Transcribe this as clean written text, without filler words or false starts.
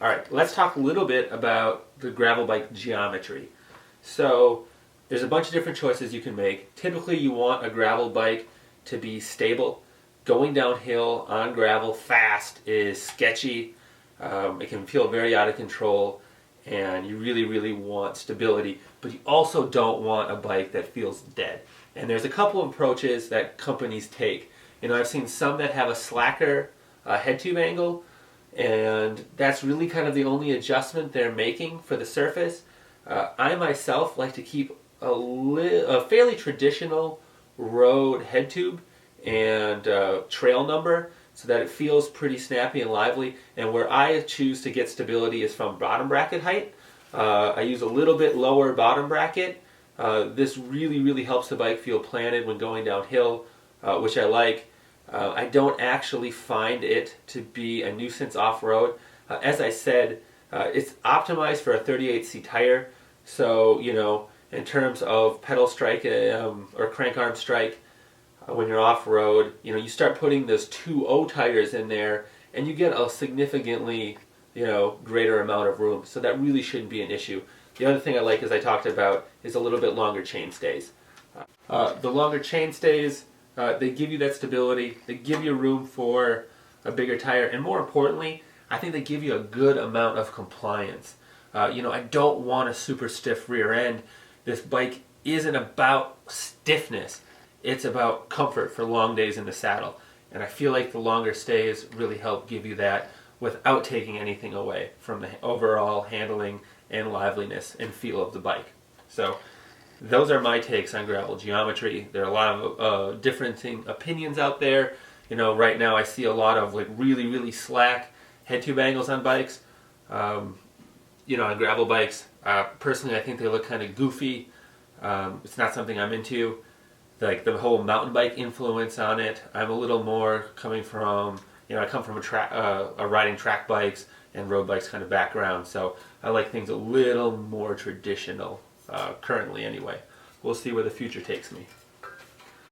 All right, let's talk a little bit about the gravel bike geometry. So there's a bunch of different choices you can make. Typically you want a gravel bike to be stable. Going downhill on gravel fast is sketchy. It can feel very out of control, and you really, really want stability, but you also don't want a bike that feels dead. And there's a couple of approaches that companies take. I've seen some that have a slacker head tube angle, and that's really kind of the only adjustment they're making for the surface. I myself like to keep a fairly traditional road head tube and trail number so that it feels pretty snappy and lively. And where I choose to get stability is from bottom bracket height. I use a little bit lower bottom bracket. This really, really helps the bike feel planted when going downhill, which I like. I don't actually find it to be a nuisance off-road. As I said, it's optimized for a 38C tire, so in terms of pedal strike or crank arm strike, when you're off-road, you start putting those 2.0 tires in there, and you get a significantly greater amount of room, so that really shouldn't be an issue. The other thing I like, as I talked about, is a little bit longer chain stays. The longer chain stays, they give you that stability, they give you room for a bigger tire, and more importantly, I think they give you a good amount of compliance. I don't want a super stiff rear end. This bike isn't about stiffness, it's about comfort for long days in the saddle. And I feel like the longer stays really help give you that without taking anything away from the overall handling and liveliness and feel of the bike. So those are my takes on gravel geometry. There are a lot of different opinions out there. Right now I see a lot of really, really slack head tube angles on bikes. On gravel bikes. Personally, I think they look kind of goofy. It's not something I'm into. Like the whole mountain bike influence on it, I'm a little more coming from, I come from a riding track bikes and road bikes kind of background, so I like things a little more traditional, currently anyway. We'll see where the future takes me.